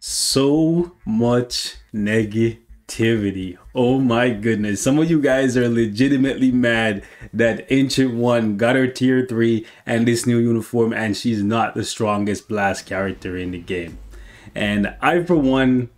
So much negativity. Oh my goodness. Some of you guys are legitimately mad that Ancient One got her tier 3 and this new uniform and she's not the strongest blast character in the game. And I, for one,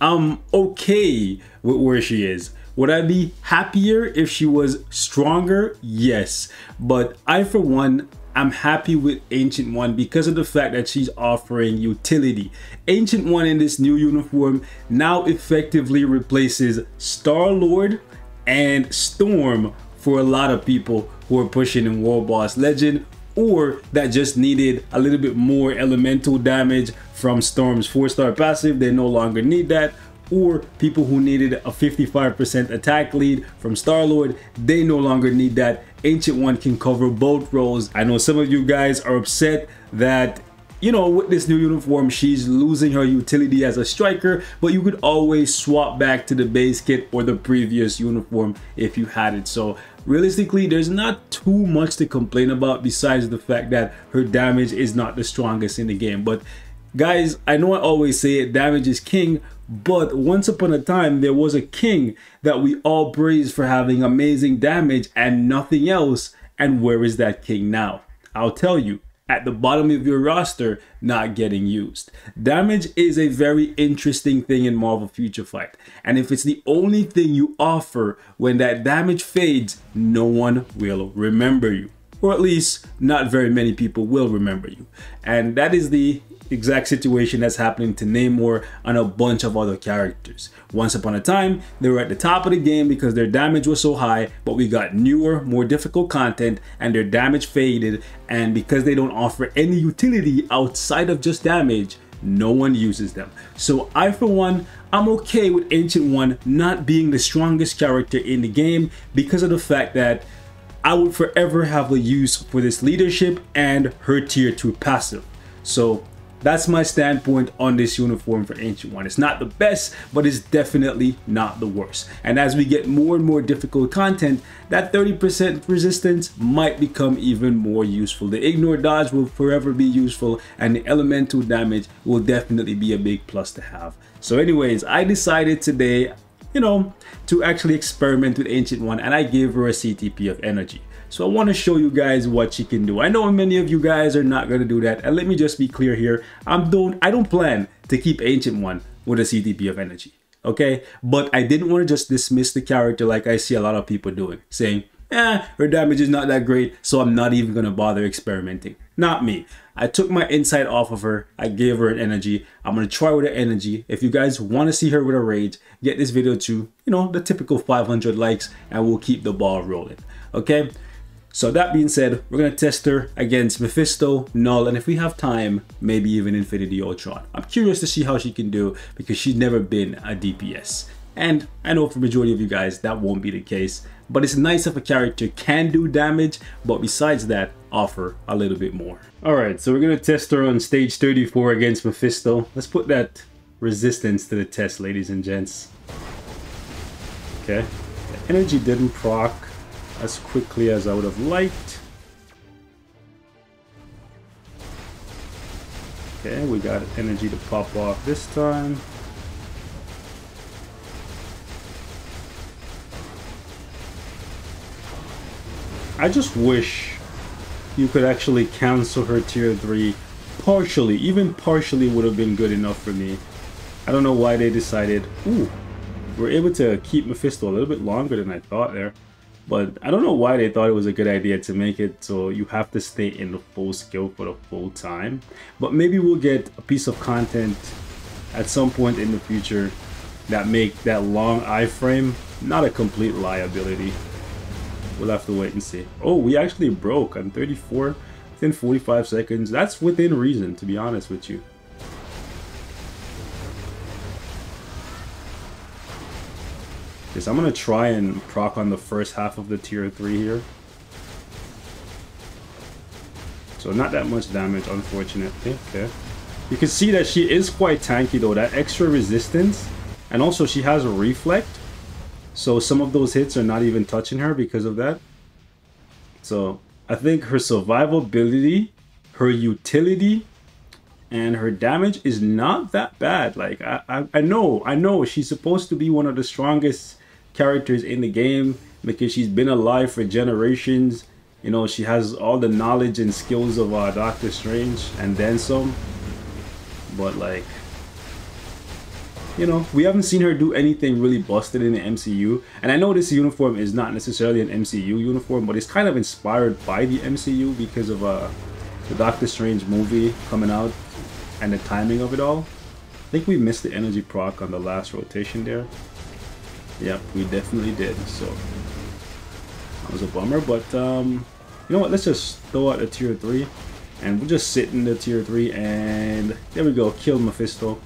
I'm okay with where she is. Would I be happier if she was stronger? Yes. But I, for one, I'm happy with Ancient One because of the fact that she's offering utility. Ancient One in this new uniform now effectively replaces Star-Lord and Storm for a lot of people who are pushing in World Boss Legend, or that just needed a little bit more elemental damage from Storm's 4-star passive. They no longer need that. Or people who needed a 55% attack lead from Star-Lord, they no longer need that. Ancient One can cover both roles. I know some of you guys are upset that, you know, with this new uniform, she's losing her utility as a striker, but you could always swap back to the base kit or the previous uniform if you had it. So realistically, there's not too much to complain about besides the fact that her damage is not the strongest in the game. But guys, I know I always say it, damage is king, but once upon a time, there was a king that we all praised for having amazing damage and nothing else. And where is that king now? I'll tell you, at the bottom of your roster, not getting used. Damage is a very interesting thing in Marvel Future Fight. And if it's the only thing you offer, when that damage fades, no one will remember you. Or at least not very many people will remember you. And that is the exact situation that's happening to Namor and a bunch of other characters. Once upon a time, they were at the top of the game because their damage was so high, but we got newer, more difficult content and their damage faded, and because they don't offer any utility outside of just damage, no one uses them. So I, for one, I'm okay with Ancient One not being the strongest character in the game because of the fact that I would forever have a use for this leadership and her tier 2 passive. So that's my standpoint on this uniform for Ancient One. It's not the best, but it's definitely not the worst. And as we get more and more difficult content, that 30% resistance might become even more useful. The ignore dodge will forever be useful, and the elemental damage will definitely be a big plus to have. So anyways, I decided today, you know, to actually experiment with Ancient One, and I gave her a CTP of energy. So I want to show you guys what she can do. I know many of you guys are not going to do that, and let me just be clear here. I don't plan to keep Ancient One with a CTP of energy, okay? But I didn't want to just dismiss the character like I see a lot of people doing, saying, her damage is not that great, so I'm not even going to bother experimenting. Not me. I took my insight off of her. I gave her an energy. I'm going to try with her energy. If you guys want to see her with a rage, get this video to, you know, the typical 500 likes, and we'll keep the ball rolling, okay? So that being said, we're going to test her against Mephisto, Null, and if we have time, maybe even Infinity Ultron. I'm curious to see how she can do because she's never been a DPS. And I know for the majority of you guys, that won't be the case. But it's nice if a character can do damage, but besides that, offer a little bit more. Alright, so we're going to test her on stage 34 against Mephisto. Let's put that resistance to the test, ladies and gents. Okay, the energy didn't proc as quickly as I would have liked. Okay, we got energy to pop off this time. I just wish you could actually cancel her tier 3 partially. Even partially would have been good enough for me. I don't know why they decided, ooh, we're able to keep Mephisto a little bit longer than I thought there. But I don't know why they thought it was a good idea to make it so you have to stay in the full skill for the full time. But maybe we'll get a piece of content at some point in the future that make that long iframe not a complete liability. We'll have to wait and see. Oh, we actually broke on 34 within 45 seconds. That's within reason, to be honest with you. I'm going to try and proc on the first half of the tier 3 here. So not that much damage, unfortunately. Okay. You can see that she is quite tanky though. That extra resistance. And also she has a reflect. So some of those hits are not even touching her because of that. So I think her survivability, her utility, and her damage is not that bad. Like I know she's supposed to be one of the strongest characters in the game because she's been alive for generations. You know, she has all the knowledge and skills of Doctor Strange and then some. But like, you know, we haven't seen her do anything really busted in the MCU. And I know this uniform is not necessarily an MCU uniform, but it's kind of inspired by the MCU because of the Doctor Strange movie coming out and the timing of it all. I think we missed the energy proc on the last rotation there. Yep, we definitely did. So that was a bummer, but you know what? Let's just throw out the tier 3, and we'll just sit in the tier 3, and there we go. Kill Mephisto,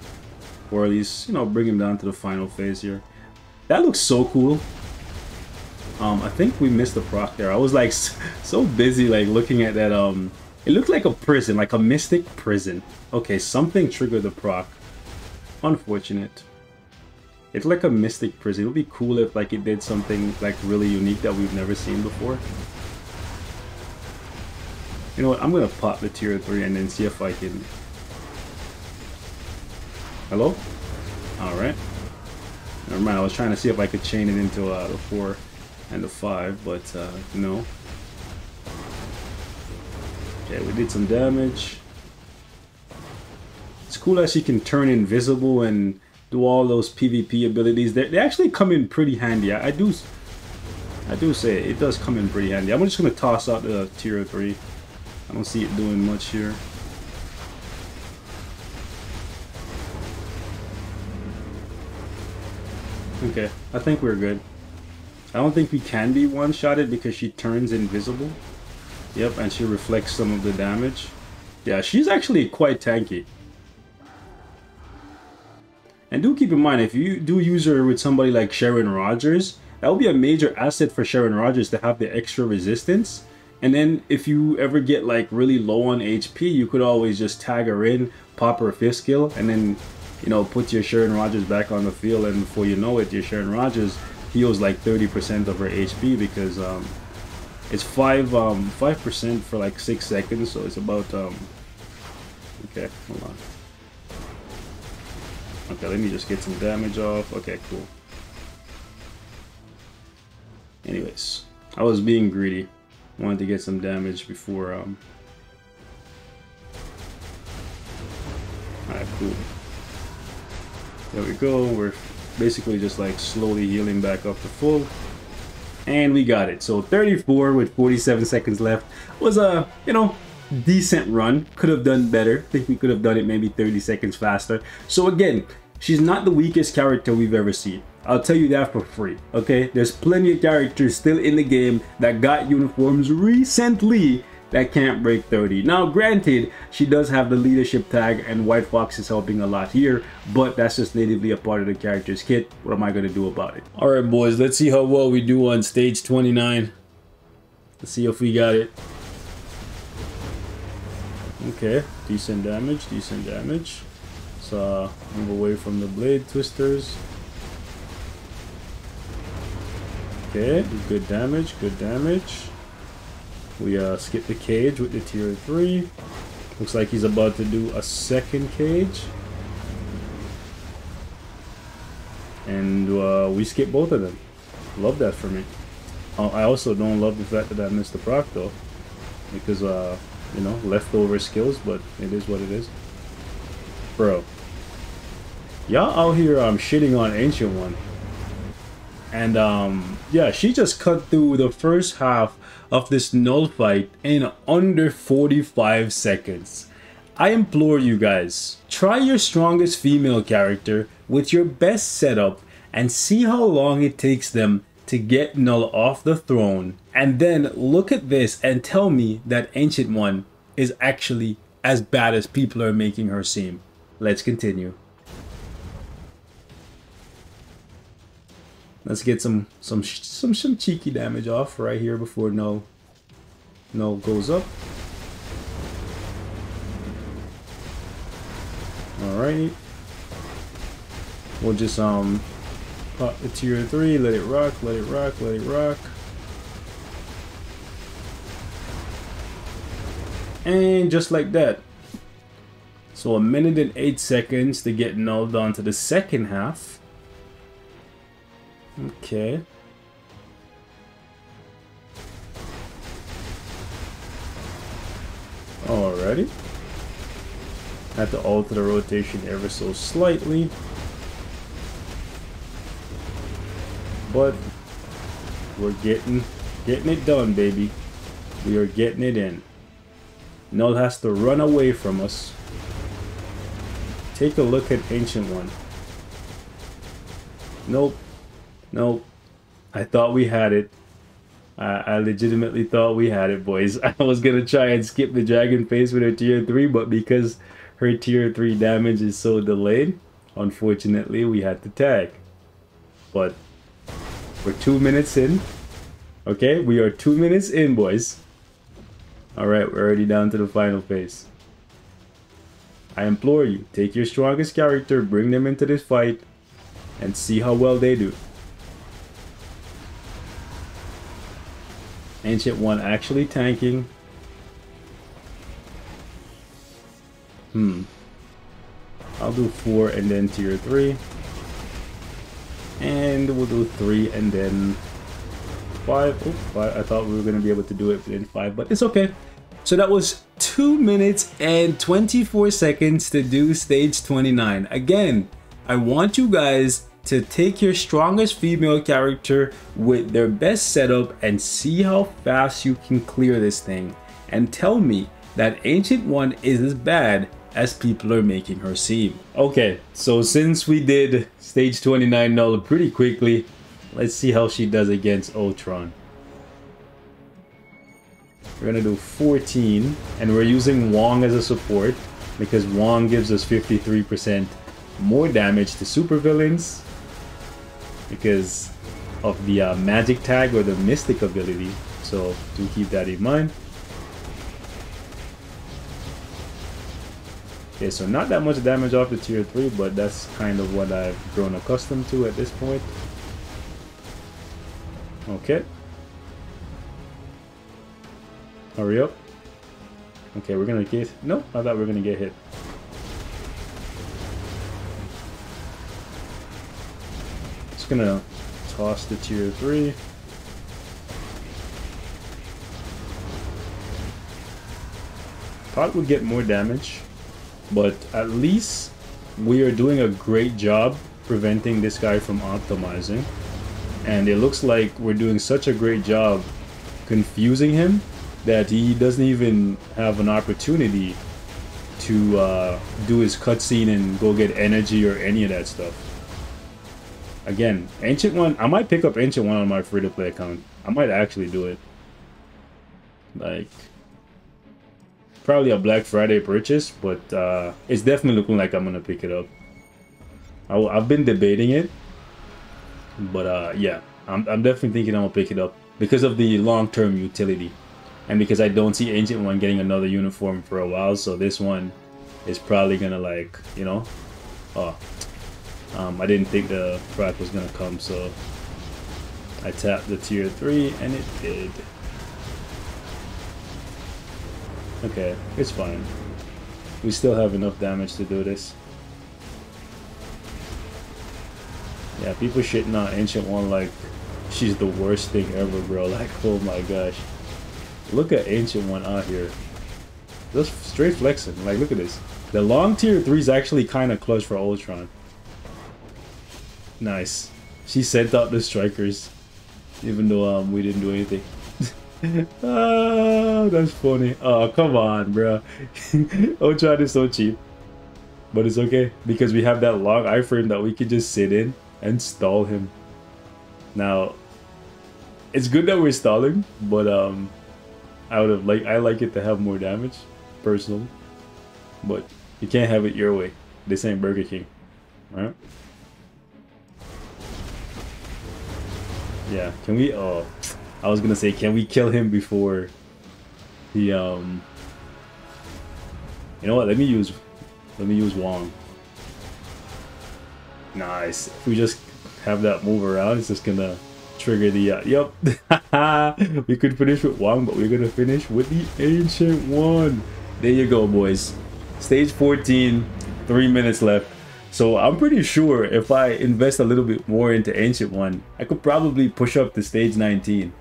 or at least, you know, bring him down to the final phase here. That looks so cool. I think we missed the proc there. I was like so busy like looking at that. It looked like a prison, like a mystic prison. Okay, something triggered the proc. Unfortunate. It's like a mystic prison. It would be cool if like it did something like really unique that we've never seen before. You know what? I'm gonna pop the tier 3 and then see if I can. Hello? Alright. Never mind, I was trying to see if I could chain it into the 4 and the 5, but no. Okay, we did some damage. It's cool that she can turn invisible and do all those PvP abilities. They actually come in pretty handy. I do say it does come in pretty handy. I'm just gonna toss out the tier 3. I don't see it doing much here. Okay, I think we're good. I don't think we can be one-shotted because she turns invisible. Yep, and she reflects some of the damage. Yeah, she's actually quite tanky. And do keep in mind, if you do use her with somebody like Sharon Rogers, that would be a major asset for Sharon Rogers to have the extra resistance. And then if you ever get like really low on HP, you could always just tag her in, pop her 5th skill, and then, you know, put your Sharon Rogers back on the field, and before you know it, your Sharon Rogers heals like 30% of her HP because it's 5% for like 6 seconds, so it's about okay, hold on. Okay, let me just get some damage off. Okay, cool. Anyways, I was being greedy. Wanted to get some damage before alright, cool. There we go. We're basically just like slowly healing back up to full. And we got it. So 34 with 47 seconds left was a, you know, decent run. Could have done better. I think we could have done it maybe 30 seconds faster. So again, she's not the weakest character we've ever seen. I'll tell you that for free, okay? There's plenty of characters still in the game that got uniforms recently that can't break 30. Now, granted, she does have the leadership tag and White Fox is helping a lot here, but that's just natively a part of the character's kit. What am I going to do about it? All right, boys, let's see how well we do on stage 29. Let's see if we got it. Okay, decent damage, decent damage. So move away from the blade twisters. Okay, good damage, good damage. We skip the cage with the tier 3. Looks like he's about to do a second cage. And we skip both of them. Love that for me. I also don't love the fact that I missed the proc though. Because, you know, leftover skills, but it is what it is. Bro. Y'all out here shitting on Ancient One. And yeah, she just cut through the first half of this null fight in under 45 seconds. I implore you guys, try your strongest female character with your best setup and see how long it takes them to get Null off the throne. And then look at this and tell me that Ancient One is actually as bad as people are making her seem. Let's continue. Let's get some cheeky damage off right here before Null goes up. Alright. We'll just pop the tier 3, let it rock, let it rock, let it rock. And just like that. So 1 minute and 8 seconds to get null down to the second half. Okay. Alrighty. Had to alter the rotation ever so slightly. But we're getting it done, baby. We are getting it in. Null has to run away from us. Take a look at Ancient One. Nope. Nope. I thought we had it. I legitimately thought we had it, boys. I was gonna try and skip the Dragon Face with her tier 3, but because her tier 3 damage is so delayed, unfortunately we had to tag. But we're 2 minutes in. Okay, we are 2 minutes in, boys. Alright, we're already down to the final phase. I implore you, take your strongest character, bring them into this fight, and see how well they do. Ancient One actually tanking. I'll do 4 and then tier 3. And we'll do 3 and then 5. Oh, 5. I thought we were going to be able to do it within 5, but it's okay. So that was 2 minutes and 24 seconds to do stage 29. Again, I want you guys to take your strongest female character with their best setup and see how fast you can clear this thing. And tell me that Ancient One is as bad as people are making her seem. Okay, so since we did stage 29 null pretty quickly, let's see how she does against Ultron. We're gonna do 14, and we're using Wong as a support because Wong gives us 53% more damage to supervillains because of the magic tag or the mystic ability. So do keep that in mind. Okay, so not that much damage off the tier 3, but that's kind of what I've grown accustomed to at this point. Okay. Hurry up. Okay, we're gonna get... No, I thought we were gonna get hit. Just gonna toss the tier 3. Thought we'd get more damage, but at least we are doing a great job preventing this guy from optimizing. And it looks like we're doing such a great job confusing him that he doesn't even have an opportunity to do his cutscene and go get energy or any of that stuff. Again, Ancient One, I might pick up Ancient One on my free-to-play account. I might actually do it. Like, probably a Black Friday purchase, but it's definitely looking like I'm gonna pick it up. I've been debating it, but yeah, I'm definitely thinking I'm gonna pick it up because of the long-term utility. And because I don't see Ancient One getting another uniform for a while, so this one is probably gonna, like, you know, I didn't think the frac was gonna come, so I tapped the tier 3 and it did. Okay, it's fine. We still have enough damage to do this. Yeah, people shitting on Ancient One like she's the worst thing ever, bro. Like, oh my gosh. Look at Ancient One out here. Just straight flexing. Like, look at this. The long tier 3 is actually kind of clutch for Ultron. Nice. She sent out the strikers, even though we didn't do anything. Oh, that's funny. Oh, come on, bro. Ultron is so cheap. But it's okay, because we have that long iframe that we can just sit in and stall him. Now, it's good that we're stalling, but I like it to have more damage, personally. But you can't have it your way. This ain't Burger King, right? Yeah, can we, oh, I was gonna say, can we kill him before he, you know what, let me use Wong. Nice. If we just have that move around, it's just gonna trigger the, yep. We could finish with Wong, but we're gonna finish with the Ancient One. There you go, boys. Stage 14, 3 minutes left. So I'm pretty sure if I invest a little bit more into Ancient One, I could probably push up to stage 19.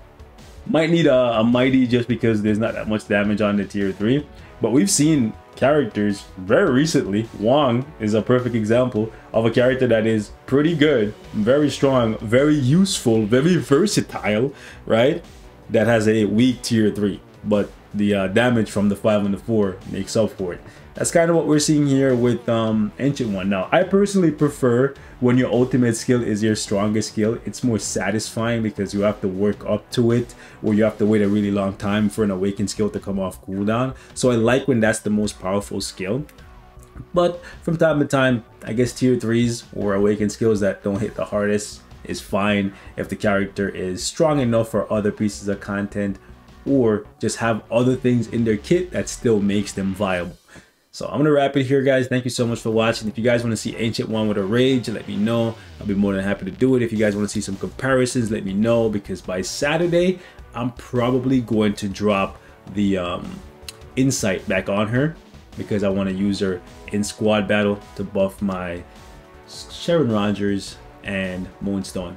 Might need a Mighty just because there's not that much damage on the tier 3. But we've seen characters very recently. Wong is a perfect example of a character that is pretty good, very strong, very useful, very versatile, right? That has a weak tier 3. But the damage from the 5 and the 4 makes up for it. That's kind of what we're seeing here with Ancient One. Now, I personally prefer when your ultimate skill is your strongest skill. It's more satisfying because you have to work up to it, or you have to wait a really long time for an awakened skill to come off cooldown. So I like when that's the most powerful skill. But from time to time, I guess tier 3s or awakened skills that don't hit the hardest is fine if the character is strong enough for other pieces of content, or just have other things in their kit that still makes them viable. So I'm gonna wrap it here, guys. Thank you so much for watching. If you guys want to see Ancient One with a rage, let me know. I'll be more than happy to do it. If you guys want to see some comparisons, let me know, because by Saturday I'm probably going to drop the insight back on her, because I want to use her in squad battle to buff my Sharon Rogers and Moonstone.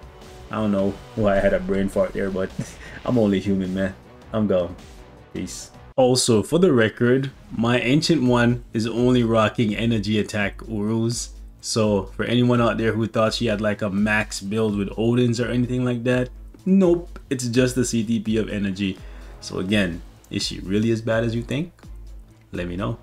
I don't know why I had a brain fart there, but I'm only human, man. I'm gone. Peace. Also, for the record, my Ancient One is only rocking energy attack Urus. So for anyone out there who thought she had like a max build with Odin's or anything like that, nope, it's just the CTP of energy. So again, is she really as bad as you think? Let me know.